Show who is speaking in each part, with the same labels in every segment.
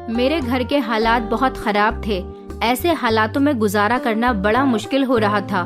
Speaker 1: मेरे घर के हालात बहुत खराब थे। ऐसे हालातों में गुजारा करना बड़ा मुश्किल हो रहा था।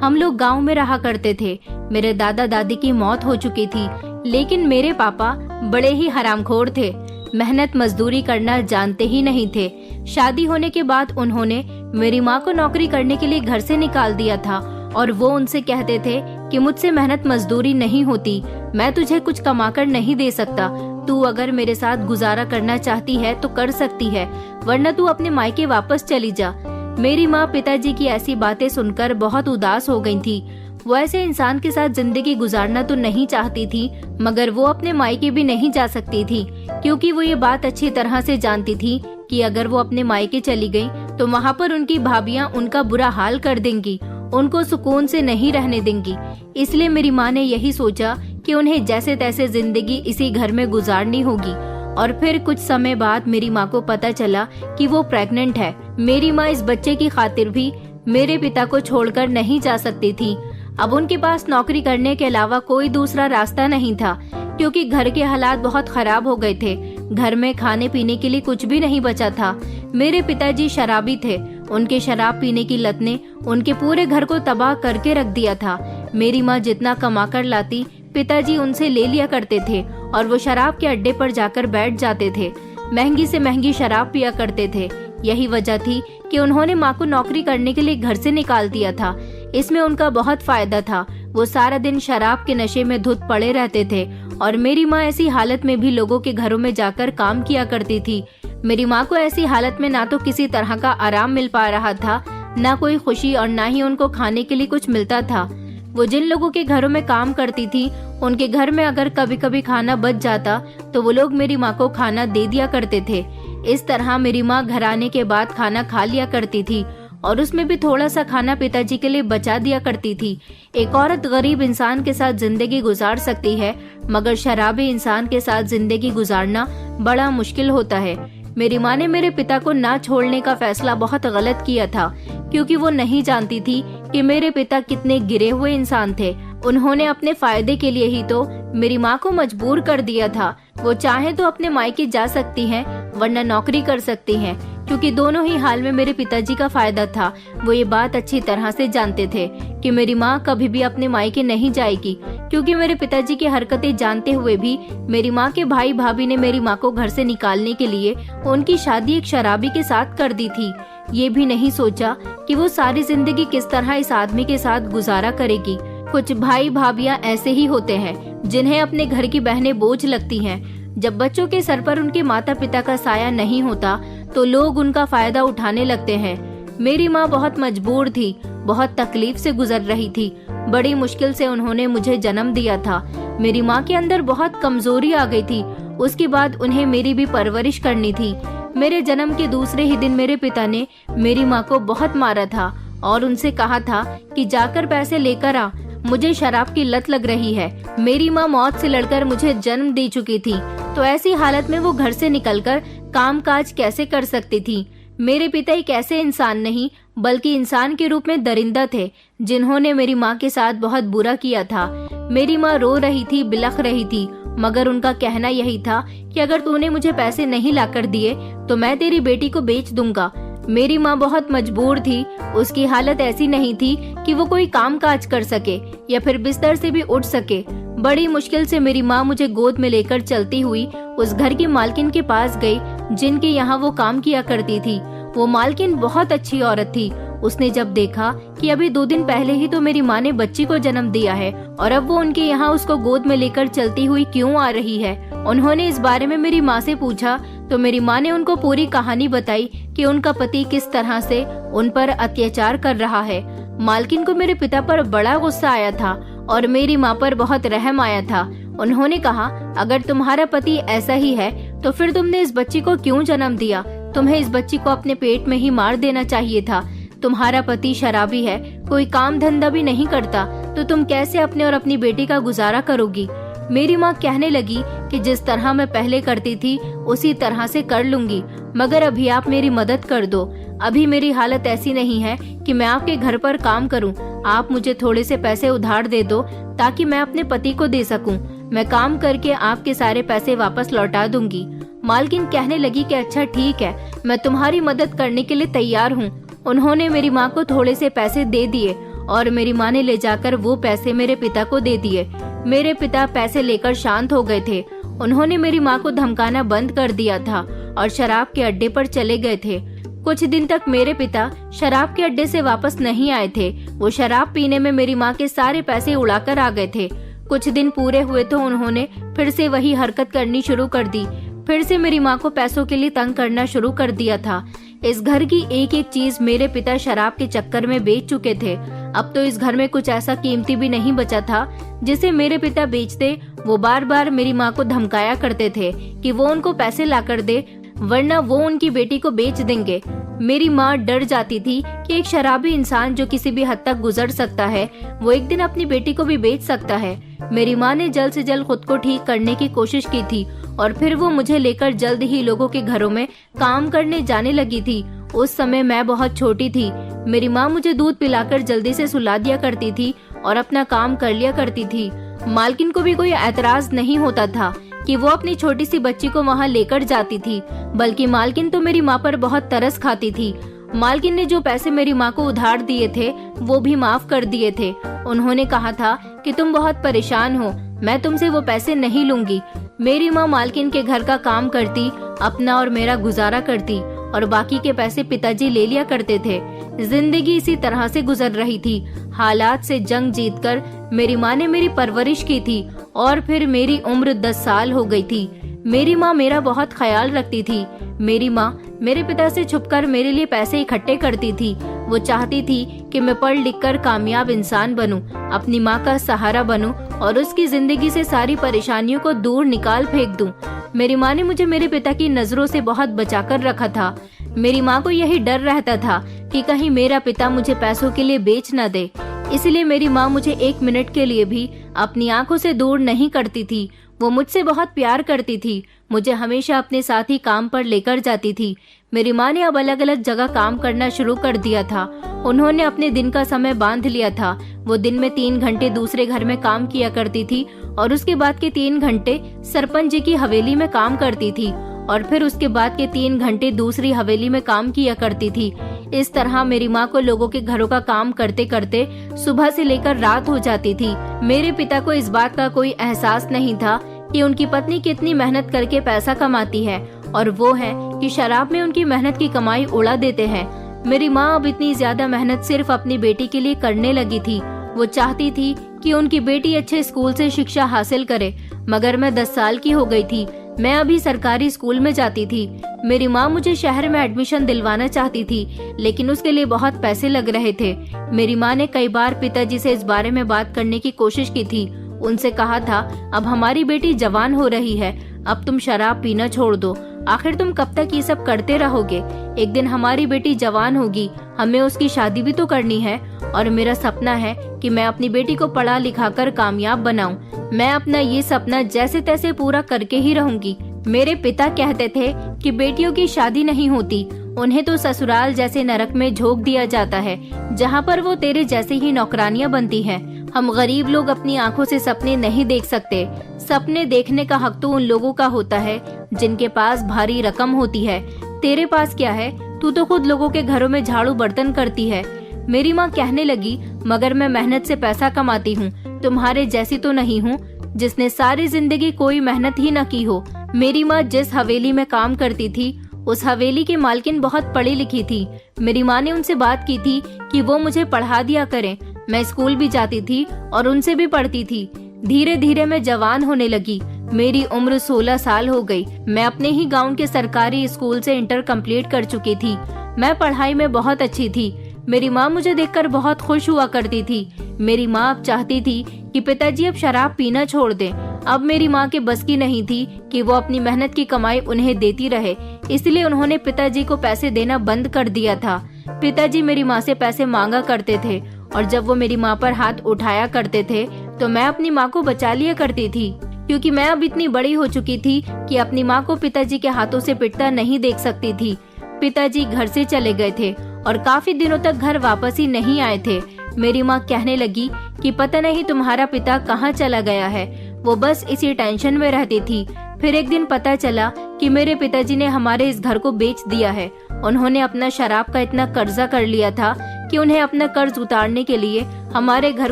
Speaker 1: हम लोग गांव में रहा करते थे। मेरे दादा दादी की मौत हो चुकी थी, लेकिन मेरे पापा बड़े ही हरामखोर थे। मेहनत मजदूरी करना जानते ही नहीं थे। शादी होने के बाद उन्होंने मेरी माँ को नौकरी करने के लिए घर से निकाल दिया था और वो उनसे कहते थे कि मुझसे मेहनत मजदूरी नहीं होती, मैं तुझे कुछ कमाकर नहीं दे सकता। तू अगर मेरे साथ गुजारा करना चाहती है तो कर सकती है, वरना तू अपने मायके वापस चली जा। मेरी माँ पिताजी की ऐसी बातें सुनकर बहुत उदास हो गई थी। वो ऐसे इंसान के साथ जिंदगी गुजारना तो नहीं चाहती थी, मगर वो अपने मायके भी नहीं जा सकती थी, क्योंकि वो ये बात अच्छी तरह से जानती थी कि अगर वो अपने मायके चली गई तो वहाँ पर उनकी भाभियाँ उनका बुरा हाल कर देंगी, उनको सुकून से नहीं रहने देंगी। इसलिए मेरी माँ ने यही सोचा कि उन्हें जैसे तैसे जिंदगी इसी घर में गुजारनी होगी। और फिर कुछ समय बाद मेरी माँ को पता चला कि वो प्रेग्नेंट है। मेरी माँ इस बच्चे की खातिर भी मेरे पिता को छोड़कर नहीं जा सकती थी। अब उनके पास नौकरी करने के अलावा कोई दूसरा रास्ता नहीं था, क्योंकि घर के हालात बहुत खराब हो गए थे। घर में खाने पीने के लिए कुछ भी नहीं बचा था। मेरे पिताजी शराबी थे। उनके शराब पीने की लत ने उनके पूरे घर को तबाह करके रख दिया था। मेरी माँ जितना कमा कर लाती, पिताजी उनसे ले लिया करते थे और वो शराब के अड्डे पर जाकर बैठ जाते थे। महंगी से महंगी शराब पिया करते थे। यही वजह थी कि उन्होंने माँ को नौकरी करने के लिए घर से निकाल दिया था। इसमें उनका बहुत फायदा था। वो सारा दिन शराब के नशे में धुत पड़े रहते थे और मेरी माँ ऐसी हालत में भी लोगों के घरों में जाकर काम किया करती थी। मेरी माँ को ऐसी हालत में ना तो किसी तरह का आराम मिल पा रहा था, ना कोई खुशी, और ना ही उनको खाने के लिए कुछ मिलता था। वो जिन लोगों के घरों में काम करती थी, उनके घर में अगर कभी कभी खाना बच जाता तो वो लोग मेरी माँ को खाना दे दिया करते थे। इस तरह मेरी माँ घर आने के बाद खाना खा लिया करती थी और उसमें भी थोड़ा सा खाना पिताजी के लिए बचा दिया करती थी। एक औरत गरीब इंसान के साथ जिंदगी गुजार सकती है, मगर शराबी इंसान के साथ जिंदगी गुजारना बड़ा मुश्किल होता है। मेरी माँ ने मेरे पिता को ना छोड़ने का फैसला बहुत गलत किया था, क्योंकि वो नहीं जानती थी कि मेरे पिता कितने गिरे हुए इंसान थे। उन्होंने अपने फायदे के लिए ही तो मेरी माँ को मजबूर कर दिया था। वो चाहे तो अपने मायके जा सकती हैं, वरना नौकरी कर सकती हैं, क्योंकि दोनों ही हाल में मेरे पिताजी का फायदा था। वो ये बात अच्छी तरह से जानते थे कि मेरी माँ कभी भी अपने मायके नहीं जाएगी, क्योंकि मेरे पिताजी की हरकतें जानते हुए भी मेरी माँ के भाई भाभी ने मेरी माँ को घर से निकालने के लिए उनकी शादी एक शराबी के साथ कर दी थी। ये भी नहीं सोचा कि वो सारी जिंदगी किस तरह इस आदमी के साथ गुजारा करेगी। कुछ भाई भाभियाँ ऐसे ही होते हैं जिन्हें अपने घर की बहनें बोझ लगती हैं। जब बच्चों के सर पर उनके माता पिता का साया नहीं होता तो लोग उनका फायदा उठाने लगते हैं। मेरी माँ बहुत मजबूर थी, बहुत तकलीफ से गुजर रही थी। बड़ी मुश्किल से उन्होंने मुझे जन्म दिया था। मेरी माँ के अंदर बहुत कमजोरी आ गई थी। उसके बाद उन्हें मेरी भी परवरिश करनी थी। मेरे जन्म के दूसरे ही दिन मेरे पिता ने मेरी माँ को बहुत मारा था और उनसे कहा था कि जाकर पैसे लेकर आ, मुझे शराब की लत लग रही है। मेरी माँ मौत से लड़कर मुझे जन्म दे चुकी थी, तो ऐसी हालत में वो घर से निकलकर कामकाज कैसे कर सकती थी। मेरे पिता एक ऐसे इंसान नहीं बल्कि इंसान के रूप में दरिंदा थे, जिन्होंने मेरी माँ के साथ बहुत बुरा किया था। मेरी माँ रो रही थी, बिलख रही थी, मगर उनका कहना यही था कि अगर तूने मुझे पैसे नहीं लाकर दिए तो मैं तेरी बेटी को बेच दूंगा। मेरी माँ बहुत मजबूर थी। उसकी हालत ऐसी नहीं थी कि वो कोई काम काज कर सके या फिर बिस्तर से भी उठ सके। बड़ी मुश्किल से मेरी माँ मुझे गोद में लेकर चलती हुई उस घर की मालकिन के पास गई, जिनके यहाँ वो काम किया करती थी। वो मालकिन बहुत अच्छी औरत थी। उसने जब देखा कि अभी 2 दिन पहले ही तो मेरी माँ ने बच्ची को जन्म दिया है और अब वो उनके यहाँ उसको गोद में लेकर चलती हुई क्यों आ रही है, उन्होंने इस बारे में मेरी माँ से पूछा तो मेरी माँ ने उनको पूरी कहानी बताई कि उनका पति किस तरह से उन पर अत्याचार कर रहा है। मालकिन को मेरे पिता पर बड़ा गुस्सा आया था और मेरी माँ पर बहुत रहम आया था। उन्होंने कहा, अगर तुम्हारा पति ऐसा ही है तो फिर तुमने इस बच्ची को क्यों जन्म दिया? तुम्हें इस बच्ची को अपने पेट में ही मार देना चाहिए था। तुम्हारा पति शराबी है, कोई काम धंधा भी नहीं करता, तो तुम कैसे अपने और अपनी बेटी का गुजारा करोगी? मेरी माँ कहने लगी कि जिस तरह मैं पहले करती थी उसी तरह से कर लूंगी, मगर अभी आप मेरी मदद कर दो। अभी मेरी हालत ऐसी नहीं है कि मैं आपके घर पर काम करूं। आप मुझे थोड़े से पैसे उधार दे दो ताकि मैं अपने पति को दे सकूं। मैं काम करके आपके सारे पैसे वापस लौटा दूंगी। मालकिन कहने लगी कि अच्छा ठीक है, मैं तुम्हारी मदद करने के लिए तैयार हूँ। उन्होंने मेरी माँ को थोड़े से पैसे दे दिए और मेरी माँ ने ले जाकर वो पैसे मेरे पिता को दे दिए। मेरे पिता पैसे लेकर शांत हो गए थे। उन्होंने मेरी माँ को धमकाना बंद कर दिया था और शराब के अड्डे पर चले गए थे। कुछ दिन तक मेरे पिता शराब के अड्डे से वापस नहीं आए थे। वो शराब पीने में मेरी माँ के सारे पैसे उड़ाकर आ गए थे। कुछ दिन पूरे हुए तो उन्होंने फिर से वही हरकत करनी शुरू कर दी। फिर से मेरी माँ को पैसों के लिए तंग करना शुरू कर दिया था। इस घर की एक एक चीज मेरे पिता शराब के चक्कर में बेच चुके थे। अब तो इस घर में कुछ ऐसा कीमती भी नहीं बचा था जिसे मेरे पिता बेचते। वो बार बार मेरी माँ को धमकाया करते थे कि वो उनको पैसे ला कर दे, वरना वो उनकी बेटी को बेच देंगे। मेरी माँ डर जाती थी कि एक शराबी इंसान जो किसी भी हद तक गुजर सकता है, वो एक दिन अपनी बेटी को भी बेच सकता है। मेरी माँ ने जल्द से जल्द खुद को ठीक करने की कोशिश की थी और फिर वो मुझे लेकर जल्द ही लोगों के घरों में काम करने जाने लगी थी। उस समय मैं बहुत छोटी थी। मेरी माँ मुझे दूध पिलाकर जल्दी से सुला दिया करती थी और अपना काम कर लिया करती थी। मालकिन को भी कोई ऐतराज नहीं होता था कि वो अपनी छोटी सी बच्ची को वहाँ लेकर जाती थी, बल्कि मालकिन तो मेरी माँ पर बहुत तरस खाती थी। मालकिन ने जो पैसे मेरी माँ को उधार दिए थे वो भी माफ कर दिए थे। उन्होंने कहा था कि तुम बहुत परेशान हो, मैं तुमसे वो पैसे नहीं लूंगी। मेरी माँ मालकिन के घर का काम करती, अपना और मेरा गुजारा करती और बाकी के पैसे पिताजी ले लिया करते थे। जिंदगी इसी तरह से गुजर रही थी। हालात से जंग जीतकर मेरी माँ ने मेरी परवरिश की थी और फिर मेरी उम्र 10 साल हो गई थी। मेरी माँ मेरा बहुत ख्याल रखती थी। मेरी माँ मेरे पिता से छुपकर मेरे लिए पैसे इकट्ठे करती थी। वो चाहती थी कि मैं पढ़ लिख कर कामयाब इंसान बनूं, अपनी माँ का सहारा बनूं और उसकी जिंदगी से सारी परेशानियों को दूर निकाल फेंक दूं। मेरी माँ ने मुझे मेरे पिता की नजरों से बहुत बचाकर रखा था। मेरी माँ को यही डर रहता था कि कहीं मेरा पिता मुझे पैसों के लिए बेच न दे। इसलिए मेरी माँ मुझे 1 मिनट के लिए भी अपनी आंखों से दूर नहीं करती थी। वो मुझसे बहुत प्यार करती थी। मुझे हमेशा अपने साथ ही काम पर लेकर जाती थी। मेरी माँ ने अब अलग अलग जगह काम करना शुरू कर दिया था। उन्होंने अपने दिन का समय बांध लिया था। वो दिन में 3 घंटे दूसरे घर में काम किया करती थी और उसके बाद के 3 घंटे सरपंच जी की हवेली में काम करती थी और फिर उसके बाद के 3 घंटे दूसरी हवेली में काम किया करती थी। इस तरह मेरी माँ को लोगों के घरों का काम करते करते सुबह से लेकर रात हो जाती थी। मेरे पिता को इस बात का कोई एहसास नहीं था कि उनकी पत्नी कितनी मेहनत करके पैसा कमाती है और वो है कि शराब में उनकी मेहनत की कमाई उड़ा देते हैं। मेरी माँ अब इतनी ज्यादा मेहनत सिर्फ अपनी बेटी के लिए करने लगी थी। वो चाहती थी कि उनकी बेटी अच्छे स्कूल से शिक्षा हासिल करे, मगर मैं 10 साल की हो गई थी। मैं अभी सरकारी स्कूल में जाती थी। मेरी माँ मुझे शहर में एडमिशन दिलवाना चाहती थी, लेकिन उसके लिए बहुत पैसे लग रहे थे। मेरी माँ ने कई बार पिताजी से इस बारे में बात करने की कोशिश की थी। उनसे कहा था, अब हमारी बेटी जवान हो रही है, अब तुम शराब पीना छोड़ दो। आखिर तुम कब तक ये सब करते रहोगे? एक दिन हमारी बेटी जवान होगी, हमें उसकी शादी भी तो करनी है और मेरा सपना है कि मैं अपनी बेटी को पढ़ा लिखा कर कामयाब बनाऊं। मैं अपना ये सपना जैसे तैसे पूरा करके ही रहूंगी। मेरे पिता कहते थे कि बेटियों की शादी नहीं होती, उन्हें तो ससुराल जैसे नरक में झोंक दिया जाता है, जहाँ पर वो तेरे जैसे ही नौकरानियाँ बनती हैं। हम गरीब लोग अपनी आंखों से सपने नहीं देख सकते। सपने देखने का हक तो उन लोगों का होता है जिनके पास भारी रकम होती है। तेरे पास क्या है? तू तो खुद लोगों के घरों में झाड़ू बर्तन करती है। मेरी माँ कहने लगी, मगर मैं मेहनत से पैसा कमाती हूँ, तुम्हारे जैसी तो नहीं हूँ जिसने सारी जिंदगी कोई मेहनत ही न की हो। मेरी माँ जिस हवेली में काम करती थी उस हवेली की मालकिन बहुत पढ़ी लिखी थी। मेरी माँ ने उनसे बात की थी कि वो मुझे पढ़ा दिया करें। मैं स्कूल भी जाती थी और उनसे भी पढ़ती थी। धीरे धीरे मैं जवान होने लगी। मेरी उम्र 16 साल हो गई। मैं अपने ही गांव के सरकारी स्कूल से इंटर कंप्लीट कर चुकी थी। मैं पढ़ाई में बहुत अच्छी थी। मेरी माँ मुझे देखकर बहुत खुश हुआ करती थी। मेरी माँ अब चाहती थी कि पिताजी अब शराब पीना छोड़ दें। अब मेरी माँ के बस की नहीं थी कि वो अपनी मेहनत की कमाई उन्हें देती रहे, इसलिए उन्होंने पिताजी को पैसे देना बंद कर दिया था। पिताजी मेरी माँ से पैसे मांगा करते थे और जब वो मेरी माँ पर हाथ उठाया करते थे तो मैं अपनी माँ को बचा लिया करती थी, क्योंकि मैं अब इतनी बड़ी हो चुकी थी कि अपनी माँ को पिताजी के हाथों से पिटता नहीं देख सकती थी। पिताजी घर से चले गए थे और काफी दिनों तक घर वापस ही नहीं आए थे। मेरी माँ कहने लगी कि पता नहीं तुम्हारा पिता कहाँ चला गया है। वो बस इसी टेंशन में रहती थी। फिर एक दिन पता चला कि मेरे पिताजी ने हमारे इस घर को बेच दिया है। उन्होंने अपना शराब का इतना कर्जा कर लिया था कि उन्हें अपना कर्ज उतारने के लिए हमारे घर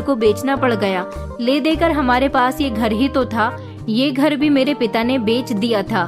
Speaker 1: को बेचना पड़ गया। ले देकर हमारे पास ये घर ही तो था, ये घर भी मेरे पिता ने बेच दिया था।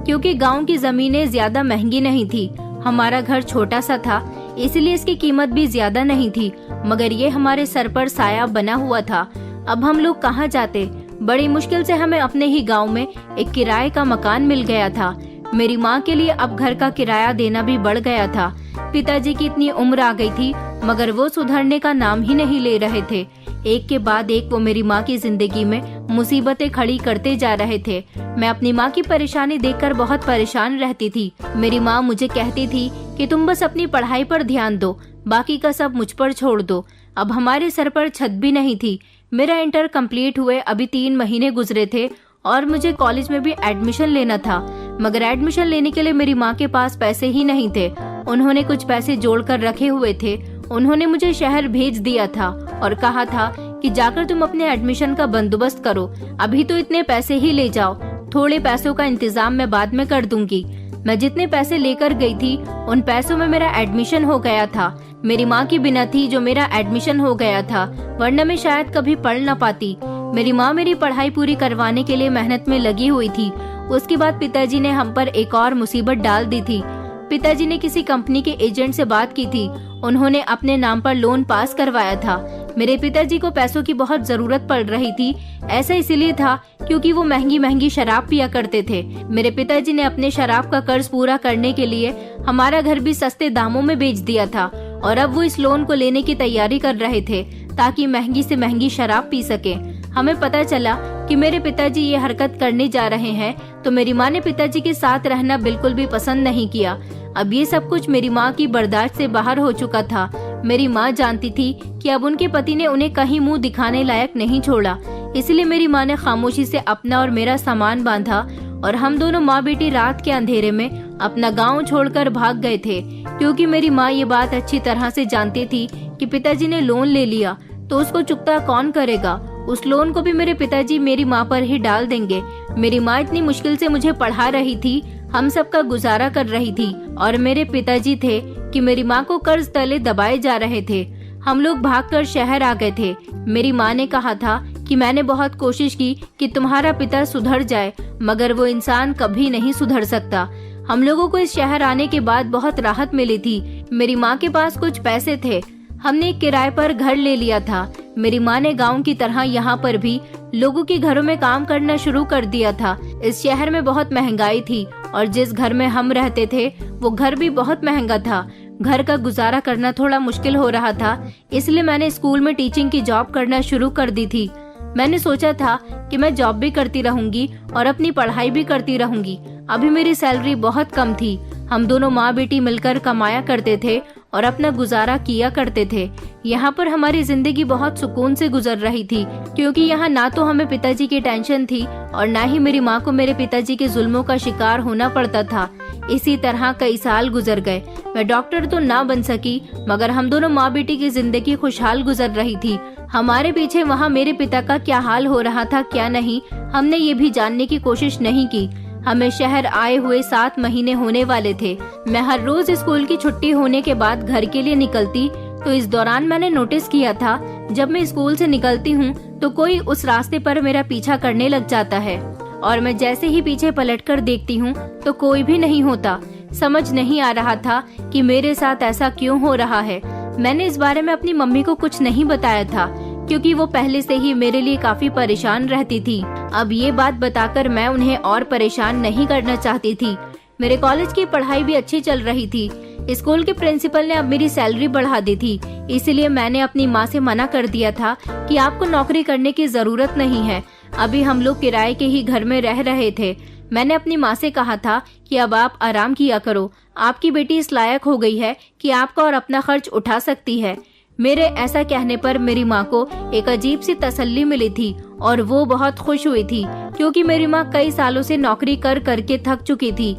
Speaker 1: क्योंकि गांव की जमीनें ज्यादा महंगी नहीं थी, हमारा घर छोटा सा था, इसलिए इसकी कीमत भी ज्यादा नहीं थी, मगर ये हमारे सर पर साया बना हुआ था। अब हम लोग कहाँ जाते? बड़ी मुश्किल से हमें अपने ही गांव में एक किराए का मकान मिल गया था। मेरी माँ के लिए अब घर का किराया देना भी बढ़ गया था। पिताजी की इतनी उम्र आ गई थी, मगर वो सुधरने का नाम ही नहीं ले रहे थे। एक के बाद एक वो मेरी माँ की जिंदगी में मुसीबतें खड़ी करते जा रहे थे। मैं अपनी माँ की परेशानी देखकर बहुत परेशान रहती थी। मेरी माँ मुझे कहती थी कि तुम बस अपनी पढ़ाई पर ध्यान दो, बाकी का सब मुझ पर छोड़ दो। अब हमारे सर पर छत भी नहीं थी। मेरा इंटर कंप्लीट हुए अभी 3 महीने गुजरे थे और मुझे कॉलेज में भी एडमिशन लेना था, मगर एडमिशन लेने के लिए मेरी माँ के पास पैसे ही नहीं थे। उन्होंने कुछ पैसे जोड़कर रखे हुए थे। उन्होंने मुझे शहर भेज दिया था और कहा था कि जाकर तुम अपने एडमिशन का बंदोबस्त करो, अभी तो इतने पैसे ही ले जाओ, थोड़े पैसों का इंतजाम मैं बाद में कर दूंगी। मैं जितने पैसे लेकर गई थी उन पैसों में मेरा एडमिशन हो गया था। मेरी माँ की बिना थी जो मेरा एडमिशन हो गया था, वरना मैं शायद कभी पढ़ न पाती। मेरी माँ मेरी पढ़ाई पूरी करवाने के लिए मेहनत में लगी हुई थी। उसके बाद पिताजी ने हम पर एक और मुसीबत डाल दी थी। पिताजी ने किसी कंपनी के एजेंट से बात की थी। उन्होंने अपने नाम पर लोन पास करवाया था। मेरे पिताजी को पैसों की बहुत जरूरत पड़ रही थी। ऐसा इसलिए था क्योंकि वो महंगी महंगी शराब पिया करते थे। मेरे पिताजी ने अपने शराब का कर्ज पूरा करने के लिए हमारा घर भी सस्ते दामों में बेच दिया था और अब वो इस लोन को लेने की तैयारी कर रहे थे ताकि महंगी से महंगी शराब पी सके। हमें पता चला कि मेरे पिताजी ये हरकत करने जा रहे हैं, तो मेरी माँ ने पिताजी के साथ रहना बिल्कुल भी पसंद नहीं किया। अब ये सब कुछ मेरी माँ की बर्दाश्त से बाहर हो चुका था। मेरी माँ जानती थी कि अब उनके पति ने उन्हें कहीं मुंह दिखाने लायक नहीं छोड़ा, इसलिए मेरी माँ ने खामोशी से अपना और मेरा सामान बांधा और हम दोनों माँ बेटी रात के अंधेरे में अपना गांव छोड़कर भाग गए थे। क्योंकि मेरी माँ ये बात अच्छी तरह से जानती थी कि पिताजी ने लोन ले लिया तो उसको चुकता कौन करेगा। उस लोन को भी मेरे पिताजी मेरी माँ पर ही डाल देंगे। मेरी माँ इतनी मुश्किल से मुझे पढ़ा रही थी, हम सब का गुजारा कर रही थी और मेरे पिताजी थे कि मेरी माँ को कर्ज तले दबाए जा रहे थे। हम लोग भागकर शहर आ गए थे। मेरी माँ ने कहा था कि मैंने बहुत कोशिश की कि तुम्हारा पिता सुधर जाए, मगर वो इंसान कभी नहीं सुधर सकता। हम लोगों को इस शहर आने के बाद बहुत राहत मिली थी। मेरी माँ के पास कुछ पैसे थे। हमने एक किराए पर घर ले लिया था। मेरी माँ ने गांव की तरह यहाँ पर भी लोगों के घरों में काम करना शुरू कर दिया था। इस शहर में बहुत महंगाई थी और जिस घर में हम रहते थे वो घर भी बहुत महंगा था। घर का गुजारा करना थोड़ा मुश्किल हो रहा था, इसलिए मैंने स्कूल में टीचिंग की जॉब करना शुरू कर दी थी। मैंने सोचा था कि मैं जॉब भी करती रहूंगी और अपनी पढ़ाई भी करती रहूंगी। अभी मेरी सैलरी बहुत कम थी। हम दोनों माँ बेटी मिलकर कमाया करते थे और अपना गुजारा किया करते थे। यहाँ पर हमारी जिंदगी बहुत सुकून से गुजर रही थी, क्योंकि यहाँ ना तो हमें पिताजी की टेंशन थी और ना ही मेरी माँ को मेरे पिताजी के जुल्मों का शिकार होना पड़ता था। इसी तरह कई साल गुजर गए। मैं डॉक्टर तो ना बन सकी, मगर हम दोनों माँ बेटी की जिंदगी खुशहाल गुजर रही थी। हमारे पीछे वहाँ मेरे पिता का क्या हाल हो रहा था क्या नहीं, हमने ये भी जानने की कोशिश नहीं की। हमें शहर आए हुए 7 महीने होने वाले थे। मैं हर रोज स्कूल की छुट्टी होने के बाद घर के लिए निकलती, तो इस दौरान मैंने नोटिस किया था जब मैं स्कूल से निकलती हूँ तो कोई उस रास्ते पर मेरा पीछा करने लग जाता है और मैं जैसे ही पीछे पलटकर देखती हूँ तो कोई भी नहीं होता। समझ नहीं आ रहा था कि मेरे साथ ऐसा क्यों हो रहा है। मैंने इस बारे में अपनी मम्मी को कुछ नहीं बताया था, क्योंकि वो पहले से ही मेरे लिए काफी परेशान रहती थी। अब ये बात बताकर मैं उन्हें और परेशान नहीं करना चाहती थी। मेरे कॉलेज की पढ़ाई भी अच्छी चल रही थी। स्कूल के प्रिंसिपल ने अब मेरी सैलरी बढ़ा दी थी, इसलिए मैंने अपनी माँ से मना कर दिया था कि आपको नौकरी करने की जरूरत नहीं है। अभी हम लोग किराए के ही घर में रह रहे थे। मैंने अपनी माँ से कहा था कि अब आप आराम किया करो, आपकी बेटी इस लायक हो गई है कि आपका और अपना खर्च उठा सकती है। मेरे ऐसा कहने पर मेरी माँ को एक अजीब सी तसल्ली मिली थी और वो बहुत खुश हुई थी, क्योंकि मेरी माँ कई सालों से नौकरी कर करके थक चुकी थी।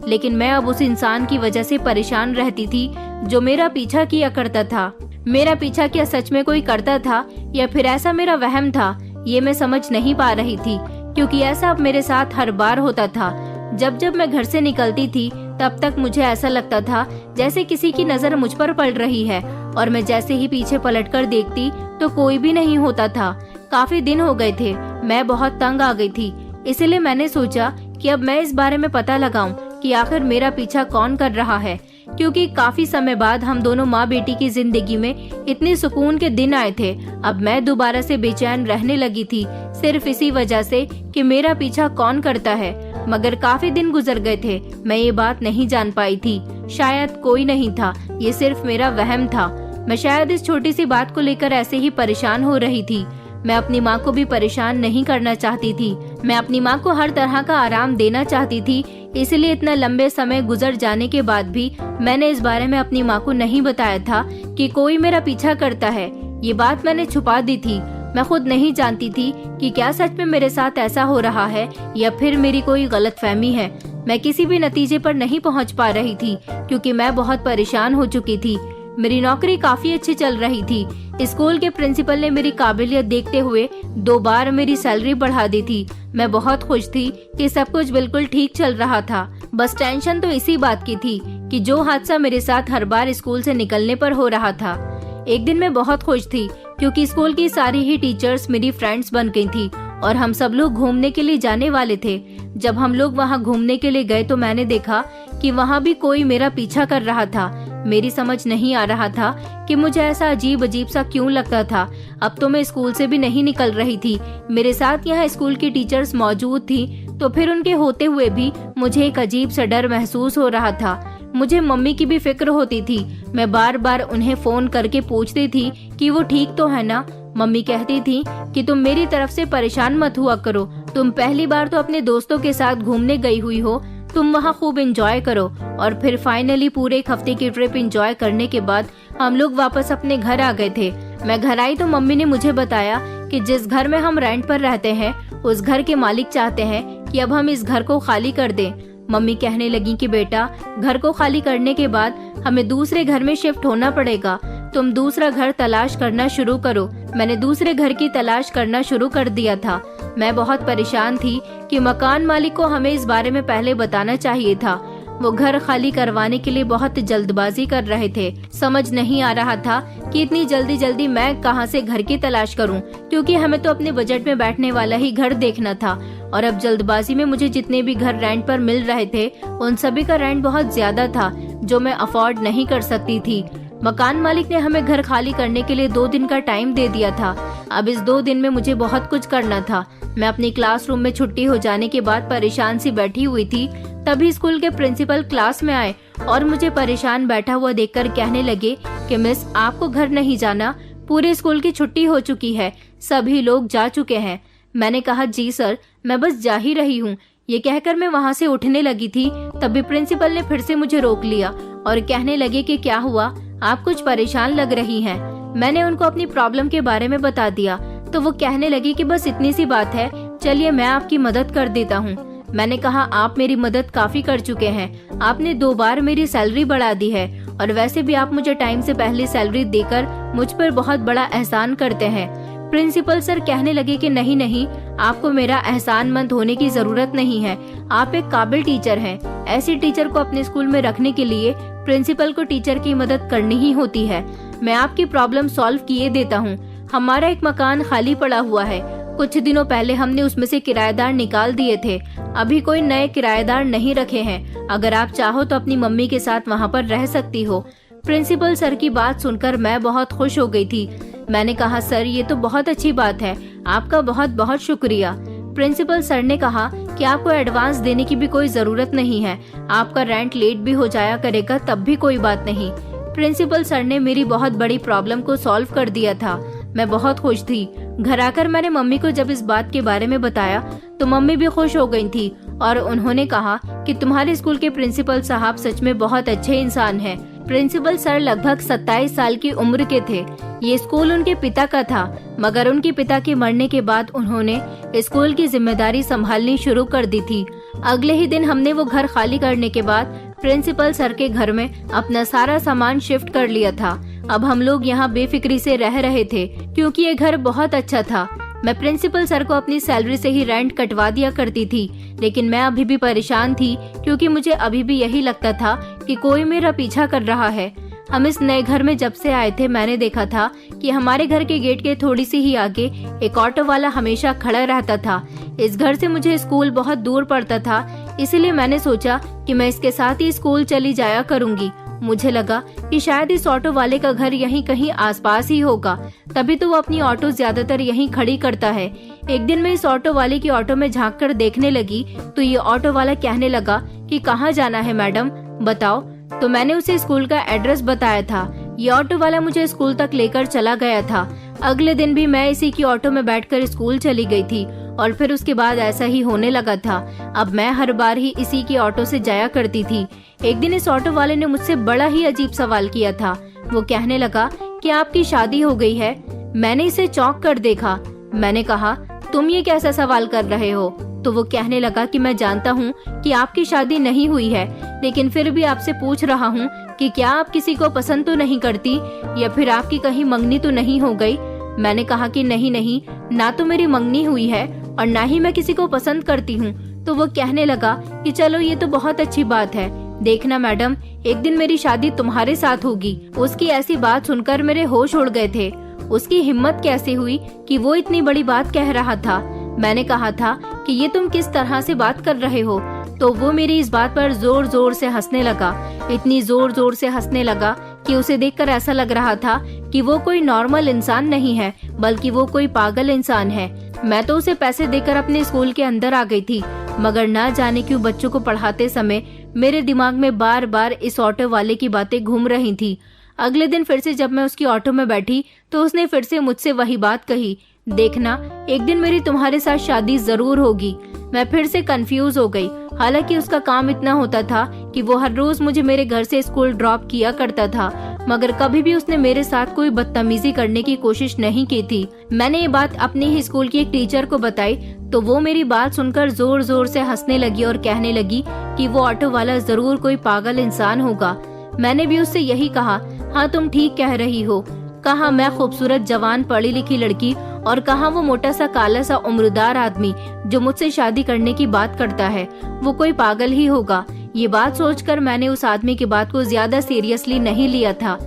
Speaker 1: लेकिन मैं अब उस इंसान की वजह से परेशान रहती थी जो मेरा पीछा किया करता था। मेरा पीछा क्या सच में कोई करता था या फिर ऐसा मेरा वहम था, ये मैं समझ नहीं पा रही थी, क्योंकि ऐसा अब मेरे साथ हर बार होता था। जब जब मैं घर से निकलती थी तब तक मुझे ऐसा लगता था जैसे किसी की नजर मुझ पर पड़ रही है, और मैं जैसे ही पीछे पलटकर देखती तो कोई भी नहीं होता था। काफी दिन हो गए थे, मैं बहुत तंग आ गई थी। इसलिए मैंने सोचा कि अब मैं इस बारे में पता लगाऊं कि आखिर मेरा पीछा कौन कर रहा है, क्योंकि काफी समय बाद हम दोनों माँ बेटी की जिंदगी में इतने सुकून के दिन आए थे। अब मैं दोबारा से बेचैन रहने लगी थी, सिर्फ इसी वजह से कि मेरा पीछा कौन करता है। मगर काफी दिन गुजर गए थे, मैं ये बात नहीं जान पाई थी। शायद कोई नहीं था, ये सिर्फ मेरा वहम था। मैं शायद इस छोटी सी बात को लेकर ऐसे ही परेशान हो रही थी। मैं अपनी माँ को भी परेशान नहीं करना चाहती थी। मैं अपनी माँ को हर तरह का आराम देना चाहती थी। इसलिए इतना लंबे समय गुजर जाने के बाद भी मैंने इस बारे में अपनी माँ को नहीं बताया था कि कोई मेरा पीछा करता है। ये बात मैंने छुपा दी थी। मैं खुद नहीं जानती थी कि क्या सच में मेरे साथ ऐसा हो रहा है या फिर मेरी कोई गलतफहमी है। मैं किसी भी नतीजे पर नहीं पहुंच पा रही थी, क्योंकि मैं बहुत परेशान हो चुकी थी। मेरी नौकरी काफी अच्छी चल रही थी। स्कूल के प्रिंसिपल ने मेरी काबिलियत देखते हुए 2 बार मेरी सैलरी बढ़ा दी थी। मैं बहुत खुश थी कि सब कुछ बिल्कुल ठीक चल रहा था। बस टेंशन तो इसी बात की थी कि जो हादसा मेरे साथ हर बार स्कूल से निकलने पर हो रहा था। एक दिन मैं बहुत खुश थी, क्योंकि स्कूल की सारी ही टीचर्स मेरी फ्रेंड्स बन गई थी और हम सब लोग घूमने के लिए जाने वाले थे। जब हम लोग वहाँ घूमने के लिए गए तो मैंने देखा कि वहाँ भी कोई मेरा पीछा कर रहा था। मेरी समझ नहीं आ रहा था कि मुझे ऐसा अजीब अजीब सा क्यों लगता था। अब तो मैं स्कूल से भी नहीं निकल रही थी, मेरे साथ यहाँ स्कूल की टीचर्स मौजूद थी, तो फिर उनके होते हुए भी मुझे एक अजीब सा डर महसूस हो रहा था। मुझे मम्मी की भी फिक्र होती थी। मैं बार बार उन्हें फोन करके पूछती थी कि वो ठीक तो है ना। मम्मी कहती थी कि तुम मेरी तरफ से परेशान मत हुआ करो, तुम पहली बार तो अपने दोस्तों के साथ घूमने गई हुई हो, तुम वहाँ खूब एंजॉय करो। और फिर फाइनली पूरे एक हफ्ते की ट्रिप एंजॉय करने के बाद हम लोग वापस अपने घर आ गए थे। मैं घर आई तो मम्मी ने मुझे बताया कि जिस घर में हम रेंट पर रहते हैं उस घर के मालिक चाहते हैं कि अब हम इस घर को खाली कर दें। मम्मी कहने लगी कि बेटा, घर को खाली करने के बाद हमें दूसरे घर में शिफ्ट होना पड़ेगा, तुम दूसरा घर तलाश करना शुरू करो। मैंने दूसरे घर की तलाश करना शुरू कर दिया था। मैं बहुत परेशान थी कि मकान मालिक को हमें इस बारे में पहले बताना चाहिए था। वो घर खाली करवाने के लिए बहुत जल्दबाजी कर रहे थे। समझ नहीं आ रहा था कि इतनी जल्दी जल्दी मैं कहां से घर की तलाश करूं, क्योंकि हमें तो अपने बजट में बैठने वाला ही घर देखना था। और अब जल्दबाजी में मुझे जितने भी घर रेंट पर मिल रहे थे उन सभी का रेंट बहुत ज्यादा था, जो मैं अफोर्ड नहीं कर सकती थी। मकान मालिक ने हमें घर खाली करने के लिए 2 दिन का टाइम दे दिया था। अब इस 2 दिन में मुझे बहुत कुछ करना था। मैं अपनी क्लासरूम में छुट्टी हो जाने के बाद परेशान सी बैठी हुई थी, तभी स्कूल के प्रिंसिपल क्लास में आए और मुझे परेशान बैठा हुआ देखकर कहने लगे कि मिस, आपको घर नहीं जाना, पूरे स्कूल की छुट्टी हो चुकी है, सभी लोग जा चुके हैं। मैंने कहा जी सर, मैं बस जा ही रही हूँ। ये कहकर मैं वहाँ से उठने लगी थी, तभी प्रिंसिपल ने फिर से मुझे रोक लिया और कहने लगे कि क्या हुआ, आप कुछ परेशान लग रही हैं। मैंने उनको अपनी प्रॉब्लम के बारे में बता दिया तो वो कहने लगी कि बस इतनी सी बात है, चलिए मैं आपकी मदद कर देता हूँ। मैंने कहा आप मेरी मदद काफी कर चुके हैं, आपने 2 बार मेरी सैलरी बढ़ा दी है और वैसे भी आप मुझे टाइम से पहले सैलरी देकर मुझ पर बहुत बड़ा एहसान करते हैं। प्रिंसिपल सर कहने लगे कि नहीं नहीं, आपको मेरा एहसानमंद होने की जरूरत नहीं है, आप एक काबिल टीचर हैं। ऐसी टीचर को अपने स्कूल में रखने के लिए प्रिंसिपल को टीचर की मदद करनी ही होती है। मैं आपकी प्रॉब्लम सॉल्व किए देता हूँ। हमारा एक मकान खाली पड़ा हुआ है, कुछ दिनों पहले हमने उसमें से किराएदार निकाल दिए थे, अभी कोई नए किराएदार नहीं रखे हैं। अगर आप चाहो तो अपनी मम्मी के साथ वहाँ पर रह सकती हो। प्रिंसिपल सर की बात सुनकर मैं बहुत खुश हो गई थी। मैंने कहा सर, ये तो बहुत अच्छी बात है, आपका बहुत बहुत शुक्रिया। प्रिंसिपल सर ने कहा कि आपको एडवांस देने की भी कोई जरूरत नहीं है, आपका रेंट लेट भी हो जाया करेगा तब भी कोई बात नहीं। प्रिंसिपल सर ने मेरी बहुत बड़ी प्रॉब्लम को सॉल्व कर दिया था। मैं बहुत खुश थी। घर आकर मैंने मम्मी को जब इस बात के बारे में बताया तो मम्मी भी खुश हो गई थी और उन्होंने कहा कि तुम्हारे स्कूल के प्रिंसिपल साहब सच में बहुत अच्छे इंसान हैं। प्रिंसिपल सर लगभग 27 साल की उम्र के थे। ये स्कूल उनके पिता का था, मगर उनके पिता के मरने के बाद उन्होंने स्कूल की जिम्मेदारी संभालनी शुरू कर दी थी। अगले ही दिन हमने वो घर खाली करने के बाद प्रिंसिपल सर के घर में अपना सारा सामान शिफ्ट कर लिया था। अब हम लोग यहाँ बेफिक्री से रह रहे थे, क्योंकि ये घर बहुत अच्छा था। मैं प्रिंसिपल सर को अपनी सैलरी से ही रेंट कटवा दिया करती थी, लेकिन मैं अभी भी परेशान थी क्योंकि मुझे अभी भी यही लगता था कि कोई मेरा पीछा कर रहा है। हम इस नए घर में जब से आए थे मैंने देखा था कि हमारे घर के गेट के थोड़ी सी ही आगे एक ऑटो वाला हमेशा खड़ा रहता था। इस घर से मुझे स्कूल बहुत दूर पड़ता था, इसलिए मैंने सोचा कि मैं इसके साथ ही स्कूल चली जाया करूंगी। मुझे लगा कि शायद इस ऑटो वाले का घर यहीं कहीं आसपास ही होगा, तभी तो वो अपनी ऑटो ज्यादातर यहीं खड़ी करता है। एक दिन मैं इस ऑटो वाले की ऑटो में झांक कर देखने लगी तो ये ऑटो वाला कहने लगा कि कहाँ जाना है मैडम, बताओ। तो मैंने उसे स्कूल का एड्रेस बताया था। ये ऑटो वाला मुझे स्कूल तक लेकर चला गया था। अगले दिन भी मैं इसी की ऑटो में बैठकर स्कूल चली गई थी और फिर उसके बाद ऐसा ही होने लगा था। अब मैं हर बार ही इसी की ऑटो से जाया करती थी। एक दिन इस ऑटो वाले ने मुझसे बड़ा ही अजीब सवाल किया था। वो कहने लगा कि आपकी शादी हो गई है। मैंने इसे चौंक कर देखा। मैंने कहा, तुम ये कैसा सवाल कर रहे हो? तो वो कहने लगा कि मैं जानता हूँ कि आपकी शादी नहीं हुई है, लेकिन फिर भी आपसे पूछ रहा हूँ कि क्या आप किसी को पसंद तो नहीं करती या फिर आपकी कहीं मंगनी तो नहीं हो गई? मैंने कहा कि नहीं, ना तो मेरी मंगनी हुई है और ना ही मैं किसी को पसंद करती हूँ। तो वो कहने लगा कि चलो ये तो बहुत अच्छी बात है, देखना मैडम, एक दिन मेरी शादी तुम्हारे साथ होगी। उसकी ऐसी बात सुनकर मेरे होश उड़ गए थे। उसकी हिम्मत कैसे हुई कि वो इतनी बड़ी बात कह रहा था? मैंने कहा था कि ये तुम किस तरह से बात कर रहे हो? तो वो मेरी इस बात पर जोर जोर से हंसने लगा। इतनी जोर जोर से हंसने लगा कि उसे देखकर ऐसा लग रहा था कि वो कोई नॉर्मल इंसान नहीं है, बल्कि वो कोई पागल इंसान है। मैं तो उसे पैसे देकर अपने स्कूल के अंदर आ गई थी, मगर ना जाने क्यों बच्चों को पढ़ाते समय मेरे दिमाग में बार बार इस ऑटो वाले की बातें घूम रही थी। अगले दिन फिर से जब मैं उसकी ऑटो में बैठी तो उसने फिर से मुझसे वही बात कही, देखना एक दिन मेरी तुम्हारे साथ शादी जरूर होगी। मैं फिर से कंफ्यूज हो गई। हालांकि उसका काम इतना होता था कि वो हर रोज मुझे मेरे घर से स्कूल ड्रॉप किया करता था, मगर कभी भी उसने मेरे साथ कोई बदतमीजी करने की कोशिश नहीं की थी। मैंने ये बात अपने ही स्कूल की एक टीचर को बताई तो वो मेरी बात सुनकर जोर जोर से हंसने लगी और कहने लगी कि वो ऑटो वाला जरूर कोई पागल इंसान होगा। मैंने भी उससे यही कहा, हाँ तुम ठीक कह रही हो। कहाँ मैं खूबसूरत जवान पढ़ी लिखी लड़की और कहाँ वो मोटा सा काला सा उम्रदार आदमी जो मुझसे शादी करने की बात करता है, वो कोई पागल ही होगा। ये बात सोचकर मैंने उस आदमी की बात को ज्यादा सीरियसली नहीं लिया था,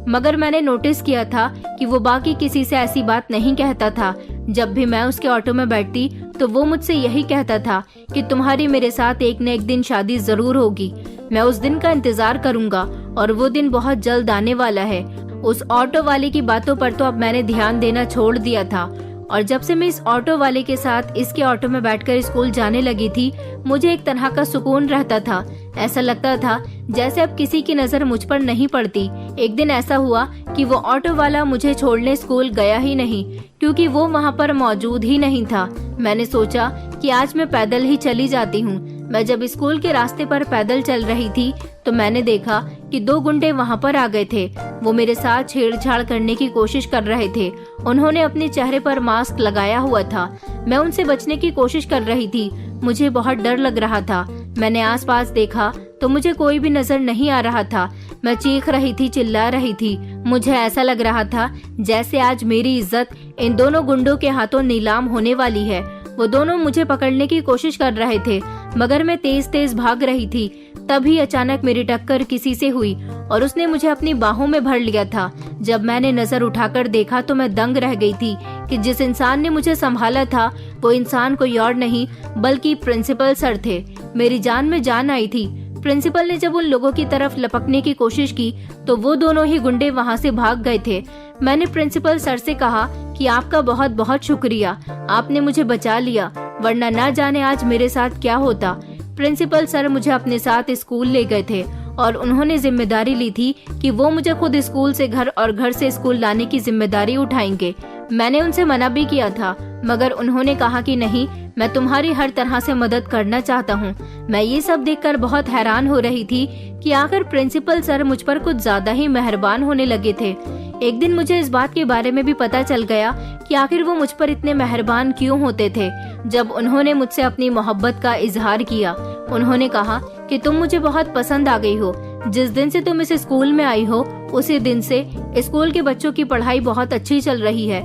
Speaker 1: मगर मैंने नोटिस किया था कि वो बाकी किसी से ऐसी बात नहीं कहता था। जब भी मैं उसके ऑटो में बैठती तो वो मुझसे यही कहता था कि तुम्हारी मेरे साथ एक न एक दिन शादी जरूर होगी। मैं उस दिन का इंतजार करूंगा और वो दिन बहुत जल्द आने वाला है। उस ऑटो वाले की बातों पर तो अब मैंने ध्यान देना छोड़ दिया था और जब से मैं इस ऑटो वाले के साथ इसके ऑटो में बैठकर स्कूल जाने लगी थी, मुझे एक तरह का सुकून रहता था। ऐसा लगता था जैसे अब किसी की नजर मुझ पर नहीं पड़ती। एक दिन ऐसा हुआ कि वो ऑटो वाला मुझे छोड़ने स्कूल गया ही नहीं, क्योंकि वो वहाँ पर मौजूद ही नहीं था। मैंने सोचा कि आज मैं पैदल ही चली जाती हूँ। मैं जब स्कूल के रास्ते पर पैदल चल रही थी तो मैंने देखा कि 2 गुंडे वहाँ पर आ गए थे। वो मेरे साथ छेड़छाड़ करने की कोशिश कर रहे थे। उन्होंने अपने चेहरे पर मास्क लगाया हुआ था। मैं उनसे बचने की कोशिश कर रही थी। मुझे बहुत डर लग रहा था। मैंने आसपास देखा तो मुझे कोई भी नजर नहीं आ रहा था। मैं चीख रही थी, चिल्ला रही थी। मुझे ऐसा लग रहा था जैसे आज मेरी इज्जत इन दोनों गुंडों के हाथों नीलाम होने वाली है। वो दोनों मुझे पकड़ने की कोशिश कर रहे थे, मगर मैं तेज तेज भाग रही थी। तभी अचानक मेरी टक्कर किसी से हुई और उसने मुझे अपनी बाहों में भर लिया था। जब मैंने नजर उठाकर देखा तो मैं दंग रह गई थी कि जिस इंसान ने मुझे संभाला था वो इंसान कोई और नहीं बल्कि प्रिंसिपल सर थे। मेरी जान में जान आई थी। प्रिंसिपल ने जब उन लोगों की तरफ लपकने की कोशिश की तो वो दोनों ही गुंडे वहाँ से भाग गए थे। मैंने प्रिंसिपल सर से कहा कि आपका बहुत बहुत शुक्रिया, आपने मुझे बचा लिया, वरना ना जाने आज मेरे साथ क्या होता। प्रिंसिपल सर मुझे अपने साथ स्कूल ले गए थे और उन्होंने जिम्मेदारी ली थी कि वो मुझे खुद स्कूल से घर और घर से स्कूल लाने की जिम्मेदारी उठाएंगे। मैंने उनसे मना भी किया था, मगर उन्होंने कहा कि नहीं, मैं तुम्हारी हर तरह से मदद करना चाहता हूँ। मैं ये सब देखकर बहुत हैरान हो रही थी कि आखिर प्रिंसिपल सर मुझ पर कुछ ज्यादा ही मेहरबान होने लगे थे। एक दिन मुझे इस बात के बारे में भी पता चल गया कि आखिर वो मुझ पर इतने मेहरबान क्यों होते थे। जब उन्होंने मुझसे अपनी मोहब्बत का इजहार किया, उन्होंने कहा कि तुम मुझे बहुत पसंद आ गई हो। जिस दिन से तुम इस स्कूल में आई हो उसी दिन से स्कूल के बच्चों की पढ़ाई बहुत अच्छी चल रही है,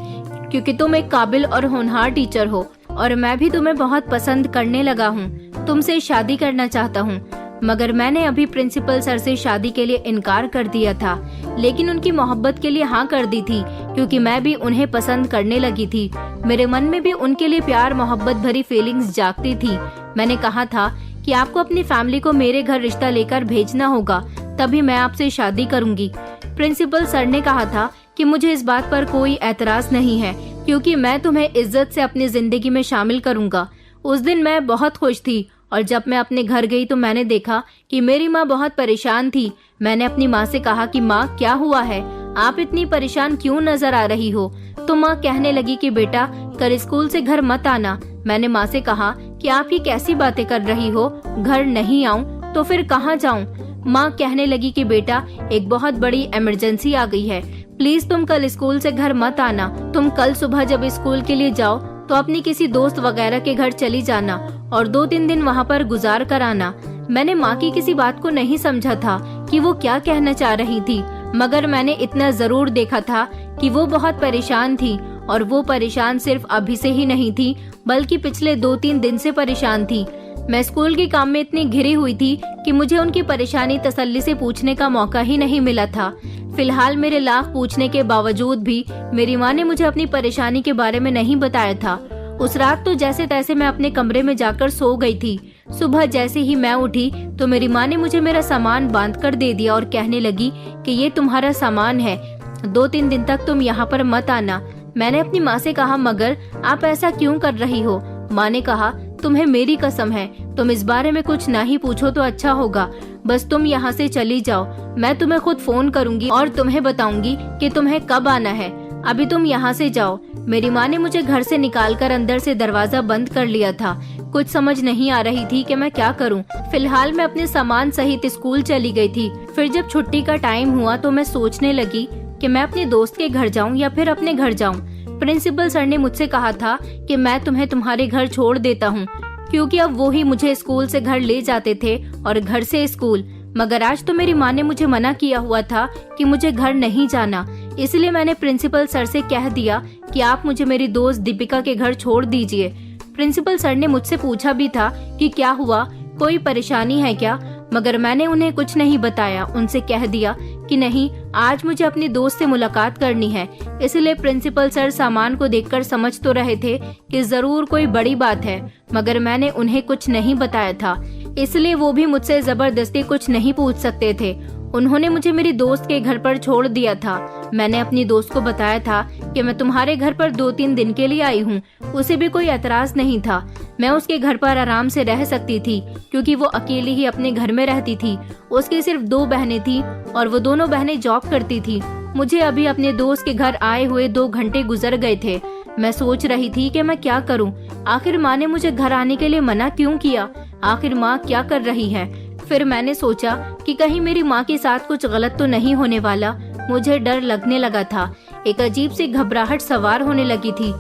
Speaker 1: क्योंकि तुम एक काबिल और होनहार टीचर हो और मैं भी तुम्हें बहुत पसंद करने लगा हूँ। तुमसे शादी करना चाहता हूँ। मगर मैंने अभी प्रिंसिपल सर से शादी के लिए इनकार कर दिया था, लेकिन उनकी मोहब्बत के लिए हाँ कर दी थी, क्योंकि मैं भी उन्हें पसंद करने लगी थी। मेरे मन में भी उनके लिए प्यार मोहब्बत भरी फीलिंग्स जागती थी। मैंने कहा था कि आपको अपनी फैमिली को मेरे घर रिश्ता लेकर भेजना होगा, तभी मैं आपसे शादी करूंगी। प्रिंसिपल सर ने कहा था कि मुझे इस बात पर कोई एतराज नहीं है, क्योंकि मैं तुम्हें इज्जत से अपनी जिंदगी में शामिल करूंगा। उस दिन मैं बहुत खुश थी और जब मैं अपने घर गई तो मैंने देखा कि मेरी माँ बहुत परेशान थी। मैंने अपनी माँ से कहा कि माँ, क्या हुआ है, आप इतनी परेशान क्यों नजर आ रही हो? तो माँ कहने लगी कि बेटा, कल स्कूल से घर मत आना। मैंने माँ से कहा कि आप ये कैसी बातें कर रही हो, घर नहीं आऊँ तो फिर कहाँ जाऊँ? माँ कहने लगी कि बेटा, एक बहुत बड़ी इमरजेंसी आ गई है, प्लीज तुम कल स्कूल से घर मत आना। तुम कल सुबह जब स्कूल के लिए जाओ तो अपनी किसी दोस्त वगैरह के घर चली जाना और 2-3 दिन वहाँ पर गुजार कर आना। मैंने माँ की किसी बात को नहीं समझा था कि वो क्या कहना चाह रही थी, मगर मैंने इतना जरूर देखा था कि वो बहुत परेशान थी, और वो परेशान सिर्फ अभी से ही नहीं थी, बल्कि पिछले 2-3 दिन से परेशान थी। मैं स्कूल के काम में इतनी घिरी हुई थी कि मुझे उनकी परेशानी तसल्ली से पूछने का मौका ही नहीं मिला था। फिलहाल मेरे लाख पूछने के बावजूद भी मेरी माँ ने मुझे अपनी परेशानी के बारे में नहीं बताया था। उस रात तो जैसे तैसे मैं अपने कमरे में जाकर सो गई थी। सुबह जैसे ही मैं उठी तो मेरी माँ ने मुझे मेरा सामान बांध कर दे दिया और कहने लगी कि ये तुम्हारा सामान है, 2-3 दिन तक तुम यहाँ पर मत आना। मैंने अपनी माँ से कहा, मगर आप ऐसा क्यों कर रही हो? माँ ने कहा, तुम्हें मेरी कसम है, तुम इस बारे में कुछ ना ही पूछो तो अच्छा होगा। बस तुम यहाँ से चली जाओ, मैं तुम्हें खुद फोन करूंगी और तुम्हें बताऊंगी कि तुम्हें कब आना है। अभी तुम यहाँ से जाओ। मेरी माँ ने मुझे घर से निकालकर अंदर से दरवाजा बंद कर लिया था। कुछ समझ नहीं आ रही थी कि मैं क्या करूं। फिलहाल मैं अपने सामान सहित स्कूल चली गई थी। फिर जब छुट्टी का टाइम हुआ तो मैं सोचने लगी कि मैं अपने दोस्त के घर जाऊं या फिर अपने घर जाऊं। प्रिंसिपल सर ने मुझसे कहा था कि मैं तुम्हें तुम्हारे घर छोड़ देता हूँ, क्योंकि अब वो ही मुझे स्कूल से घर ले जाते थे और घर से स्कूल। मगर आज तो मेरी माँ ने मुझे मना किया हुआ था कि मुझे घर नहीं जाना, इसलिए मैंने प्रिंसिपल सर से कह दिया कि आप मुझे मेरी दोस्त दीपिका के घर छोड़ दीजिए। प्रिंसिपल सर ने मुझसे पूछा भी था कि क्या हुआ, कोई परेशानी है क्या, मगर मैंने उन्हें कुछ नहीं बताया। उनसे कह दिया कि नहीं, आज मुझे अपनी दोस्त से मुलाकात करनी है। इसलिए प्रिंसिपल सर सामान को देखकर समझ तो रहे थे कि जरूर कोई बड़ी बात है, मगर मैंने उन्हें कुछ नहीं बताया था, इसलिए वो भी मुझसे जबरदस्ती कुछ नहीं पूछ सकते थे। उन्होंने मुझे मेरी दोस्त के घर पर छोड़ दिया था। मैंने अपनी दोस्त को बताया था कि मैं तुम्हारे घर पर 2-3 दिन के लिए आई हूँ। उसे भी कोई एतराज नहीं था। मैं उसके घर पर आराम से रह सकती थी, क्योंकि वो अकेली ही अपने घर में रहती थी। उसकी सिर्फ 2 बहनें थी और वो दोनों बहनें जॉब करती थी। मुझे अभी अपने दोस्त के घर आए हुए 2 घंटे गुजर गए थे। मैं सोच रही थी कि मैं क्या करूं। आखिर माँ ने मुझे घर आने के लिए मना क्यों किया? आखिर माँ क्या कर रही है? फिर मैंने सोचा कि कहीं मेरी माँ के साथ कुछ गलत तो नहीं होने वाला। मुझे डर लगने लगा था, एक अजीब सी घबराहट सवार होने लगी थी।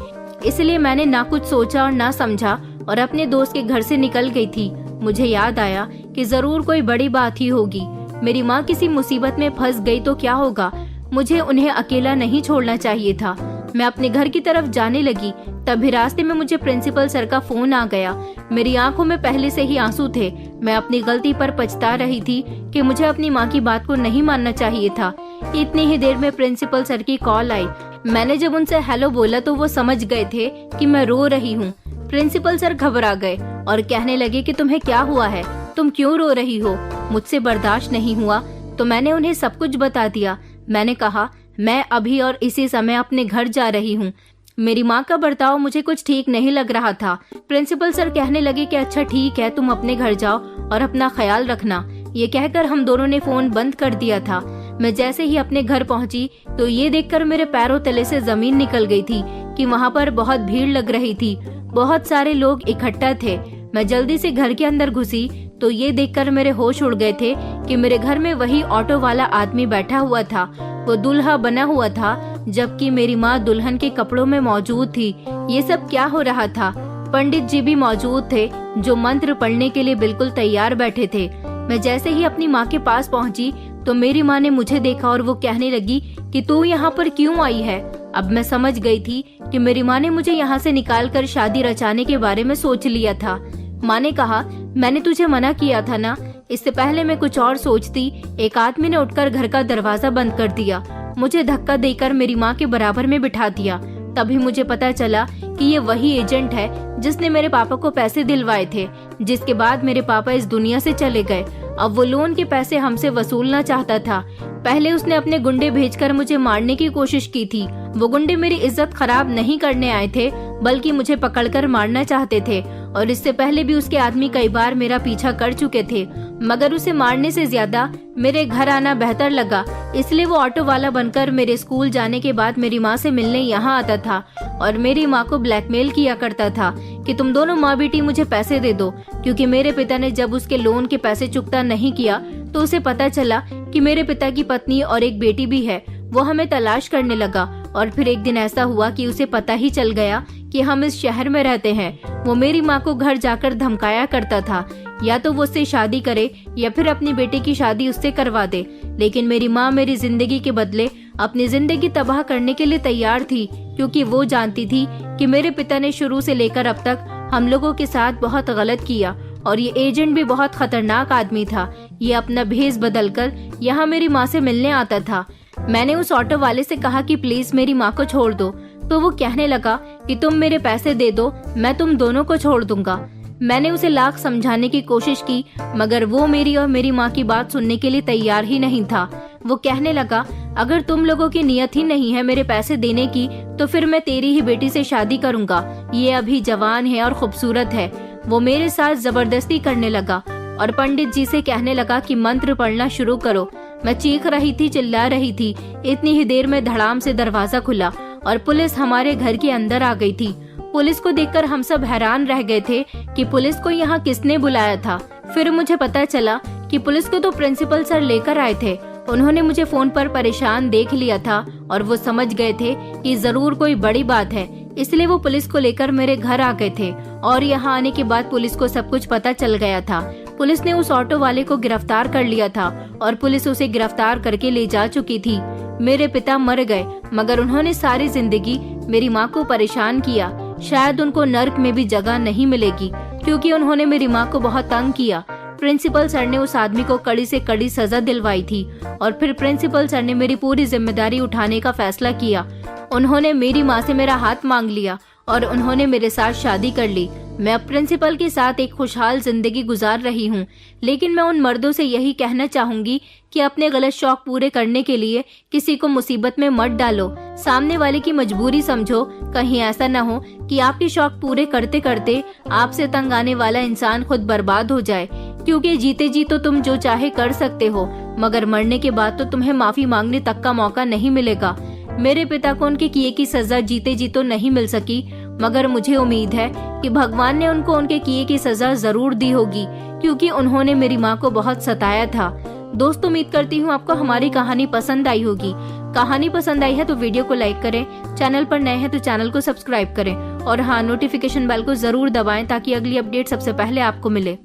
Speaker 1: इसलिए मैंने ना कुछ सोचा और ना समझा और अपने दोस्त के घर से निकल गई थी। मुझे याद आया कि जरूर कोई बड़ी बात ही होगी। मेरी माँ किसी मुसीबत में फंस गई तो क्या होगा? मुझे उन्हें अकेला नहीं छोड़ना चाहिए था। मैं अपने घर की तरफ जाने लगी, तभी रास्ते में मुझे प्रिंसिपल सर का फोन आ गया। मेरी आंखों में पहले से ही आंसू थे। मैं अपनी गलती पर पछता रही थी कि मुझे अपनी माँ की बात को नहीं मानना चाहिए था। इतनी ही देर में प्रिंसिपल सर की कॉल आई। मैंने जब उनसे हेलो बोला तो वो समझ गए थे कि मैं रो रही हूँ। प्रिंसिपल सर घबरा गए और कहने लगे कि तुम्हें क्या हुआ है, तुम क्यों रो रही हो? मुझसे बर्दाश्त नहीं हुआ तो मैंने उन्हें सब कुछ बता दिया। मैंने कहा, मैं अभी और इसी समय अपने घर जा रही हूँ। मेरी माँ का बर्ताव मुझे कुछ ठीक नहीं लग रहा था। प्रिंसिपल सर कहने लगे कि अच्छा ठीक है, तुम अपने घर जाओ और अपना ख्याल रखना। ये कहकर हम दोनों ने फोन बंद कर दिया था। मैं जैसे ही अपने घर पहुंची तो ये देखकर मेरे पैरों तले से जमीन निकल गई थी कि वहाँ पर बहुत भीड़ लग रही थी। बहुत सारे लोग इकट्ठा थे। मैं जल्दी से घर के अंदर घुसी तो ये देखकर मेरे होश उड़ गए थे कि मेरे घर में वही ऑटो वाला आदमी बैठा हुआ था। वो दूल्हा बना हुआ था, जबकि मेरी माँ दुल्हन के कपड़ों में मौजूद थी। ये सब क्या हो रहा था? पंडित जी भी मौजूद थे, जो मंत्र पढ़ने के लिए बिल्कुल तैयार बैठे थे। मैं जैसे ही अपनी माँ के पास पहुँची तो मेरी माँ ने मुझे देखा और वो कहने लगी कि तू यहाँ पर क्यों आई है? अब मैं समझ गई थी कि मेरी माँ ने मुझे यहाँ से निकालकर शादी रचाने के बारे में सोच लिया था। माँ ने कहा, मैंने तुझे मना किया था ना। इससे पहले मैं कुछ और सोचती, एक आदमी ने उठकर घर का दरवाजा बंद कर दिया, मुझे धक्का देकर मेरी माँ के बराबर में बिठा दिया। तभी मुझे पता चला कि ये वही एजेंट है जिसने मेरे पापा को पैसे दिलवाए थे, जिसके बाद मेरे पापा इस दुनिया से चले गए। अब वो लोन के पैसे हमसे वसूलना चाहता था। पहले उसने अपने गुंडे भेजकर मुझे मारने की कोशिश की थी। वो गुंडे मेरी इज्जत खराब नहीं करने आए थे, बल्कि मुझे पकड़कर मारना चाहते थे। और इससे पहले भी उसके आदमी कई बार मेरा पीछा कर चुके थे, मगर उसे मारने से ज्यादा मेरे घर आना बेहतर लगा। इसलिए वो ऑटो वाला बनकर मेरे स्कूल जाने के बाद मेरी माँ से मिलने यहाँ आता था और मेरी माँ को ब्लैकमेल किया करता था कि तुम दोनों माँ बेटी मुझे पैसे दे दो, क्योंकि मेरे पिता ने जब उसके लोन के पैसे चुकता नहीं किया तो उसे पता चला कि मेरे पिता की पत्नी और एक बेटी भी है। वो हमें तलाश करने लगा और फिर एक दिन ऐसा हुआ कि उसे पता ही चल गया कि हम इस शहर में रहते हैं। वो मेरी माँ को घर जाकर धमकाया करता था, या तो वो उससे शादी करे या फिर अपनी बेटी की शादी उससे करवा दे। लेकिन मेरी माँ मेरी जिंदगी के बदले अपनी जिंदगी तबाह करने के लिए तैयार थी, क्योंकि वो जानती थी कि मेरे पिता ने शुरू से लेकर अब तक हम लोगों के साथ बहुत गलत किया और ये एजेंट भी बहुत खतरनाक आदमी था। ये अपना भेष बदलकर यहाँ मेरी माँ से मिलने आता था। मैंने उस ऑटो वाले से कहा कि प्लीज मेरी माँ को छोड़ दो, तो वो कहने लगा कि तुम मेरे पैसे दे दो, मैं तुम दोनों को छोड़ दूंगा। मैंने उसे लाख समझाने की कोशिश की, मगर वो मेरी और मेरी माँ की बात सुनने के लिए तैयार ही नहीं था। वो कहने लगा, अगर तुम लोगों की नियत ही नहीं है मेरे पैसे देने की, तो फिर मैं तेरी ही बेटी से शादी करूंगा। ये अभी जवान है और खूबसूरत है। वो मेरे साथ जबरदस्ती करने लगा और पंडित जी से कहने लगा कि मंत्र पढ़ना शुरू करो। मैं चीख रही थी, चिल्ला रही थी। इतनी ही देर में धड़ाम से दरवाजा खुला और पुलिस हमारे घर के अंदर आ गई थी। पुलिस को देखकर हम सब हैरान रह गए थे कि पुलिस को यहाँ किसने बुलाया था। फिर मुझे पता चला कि पुलिस को तो प्रिंसिपल सर लेकर आए थे। उन्होंने मुझे फोन पर परेशान देख लिया था और वो समझ गए थे कि जरूर कोई बड़ी बात है, इसलिए वो पुलिस को लेकर मेरे घर आ गए थे। और यहाँ आने के बाद पुलिस को सब कुछ पता चल गया था। पुलिस ने उस ऑटो वाले को गिरफ्तार कर लिया था और पुलिस उसे गिरफ्तार करके ले जा चुकी थी। मेरे पिता मर गए, मगर उन्होंने सारी जिंदगी मेरी माँ को परेशान किया। शायद उनको नर्क में भी जगह नहीं मिलेगी, क्योंकि उन्होंने मेरी माँ को बहुत तंग किया। प्रिंसिपल सर ने उस आदमी को कड़ी से कड़ी सजा दिलवाई थी और फिर प्रिंसिपल सर ने मेरी पूरी जिम्मेदारी उठाने का फैसला किया। उन्होंने मेरी माँ से मेरा हाथ मांग लिया और उन्होंने मेरे साथ शादी कर ली। मैं अब प्रिंसिपल के साथ एक खुशहाल जिंदगी गुजार रही हूँ। लेकिन मैं उन मर्दों से यही कहना चाहूंगी कि अपने गलत शौक पूरे करने के लिए किसी को मुसीबत में मत डालो। सामने वाले की मजबूरी समझो। कहीं ऐसा न हो कि आपके शौक पूरे करते करते आपसे तंग आने वाला इंसान खुद बर्बाद हो जाए, क्योंकि जीते जी तो तुम जो चाहे कर सकते हो, मगर मरने के बाद तो तुम्हें माफी मांगने तक का मौका नहीं मिलेगा। मेरे पिता को उनके किए की सजा जीते जी तो नहीं मिल सकी, मगर मुझे उम्मीद है कि भगवान ने उनको उनके किए की सजा जरूर दी होगी, क्योंकि उन्होंने मेरी माँ को बहुत सताया था। दोस्तों, उम्मीद करती हूँ आपको हमारी कहानी पसंद आई होगी। कहानी पसंद आई है तो वीडियो को लाइक करें, चैनल पर नए हैं तो चैनल को सब्सक्राइब करें और हाँ, नोटिफिकेशन बेल को जरूर दबाएं ताकि अगली अपडेट सबसे पहले आपको मिले।